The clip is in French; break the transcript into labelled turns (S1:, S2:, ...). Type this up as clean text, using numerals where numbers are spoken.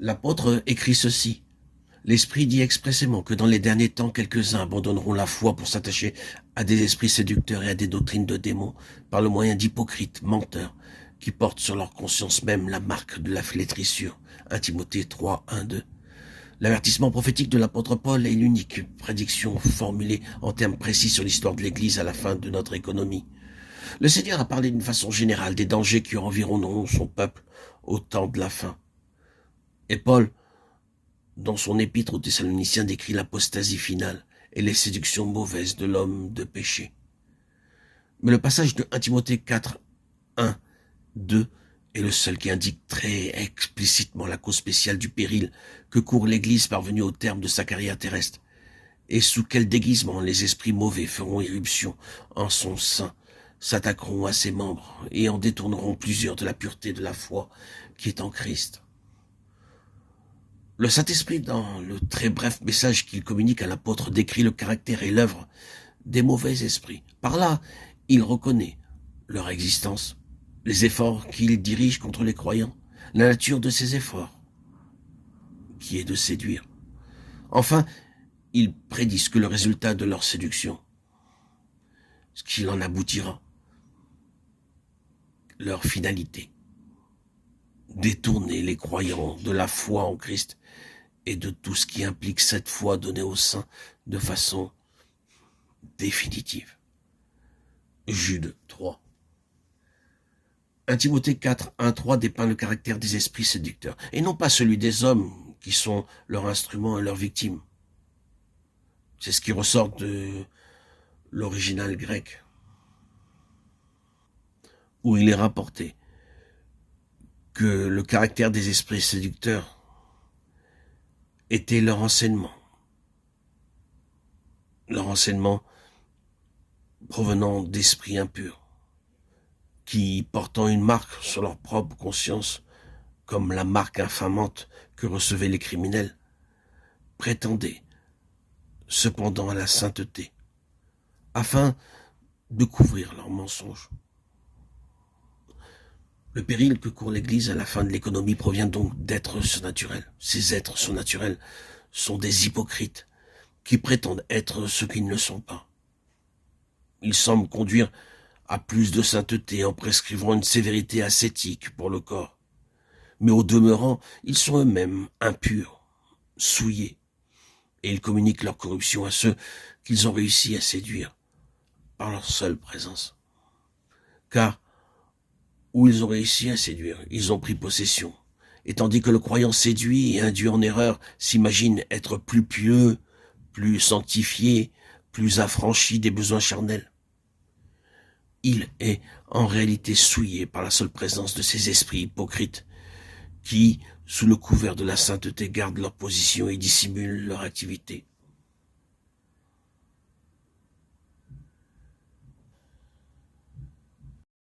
S1: L'apôtre écrit ceci. L'Esprit dit expressément que dans les derniers temps, quelques-uns abandonneront la foi pour s'attacher à des esprits séducteurs et à des doctrines de démons par le moyen d'hypocrites, menteurs, qui portent sur leur conscience même la marque de la flétrissure. 1 Timothée 3, 1, 2. L'avertissement prophétique de l'apôtre Paul est l'unique prédiction formulée en termes précis sur l'histoire de l'Église à la fin de notre économie. Le Seigneur a parlé d'une façon générale des dangers qui environneront son peuple au temps de la fin. Et Paul, dans son épître aux Thessaloniciens, décrit l'apostasie finale et les séductions mauvaises de l'homme de péché. Mais le passage de 1 Timothée 4, 1, 2 est le seul qui indique très explicitement la cause spéciale du péril que court l'Église parvenue au terme de sa carrière terrestre, et sous quel déguisement les esprits mauvais feront irruption en son sein, s'attaqueront à ses membres et en détourneront plusieurs de la pureté de la foi qui est en Christ. Le Saint-Esprit, dans le très bref message qu'il communique à l'apôtre, décrit le caractère et l'œuvre des mauvais esprits. Par là, il reconnaît leur existence, les efforts qu'ils dirigent contre les croyants, la nature de ces efforts, qui est de séduire. Enfin, ils prédisent que le résultat de leur séduction, ce qu'il en aboutira, leur finalité, détourner les croyants de la foi en Christ et de tout ce qui implique cette foi donnée au saints de façon définitive. Jude 3. 1 Timothée 4, 1, 3 dépeint le caractère des esprits séducteurs, et non pas celui des hommes qui sont leur instrument et leur victime. C'est ce qui ressort de l'original grec, où il est rapporté que le caractère des esprits séducteurs était leur enseignement provenant d'esprits impurs, qui, portant une marque sur leur propre conscience, comme la marque infamante que recevaient les criminels, prétendaient cependant à la sainteté, afin de couvrir leurs mensonges. Le péril que court l'Église à la fin de l'économie provient donc d'êtres surnaturels. Ces êtres surnaturels sont des hypocrites qui prétendent être ce qu'ils ne sont pas. Ils semblent conduire à plus de sainteté en prescrivant une sévérité ascétique pour le corps. Mais au demeurant, ils sont eux-mêmes impurs, souillés, et ils communiquent leur corruption à ceux qu'ils ont réussi à séduire par leur seule présence. Car où ils ont réussi à séduire, ils ont pris possession. Et tandis que le croyant séduit et induit en erreur s'imagine être plus pieux, plus sanctifié, plus affranchi des besoins charnels, il est en réalité souillé par la seule présence de ces esprits hypocrites qui, sous le couvert de la sainteté, gardent leur position et dissimulent leur activité.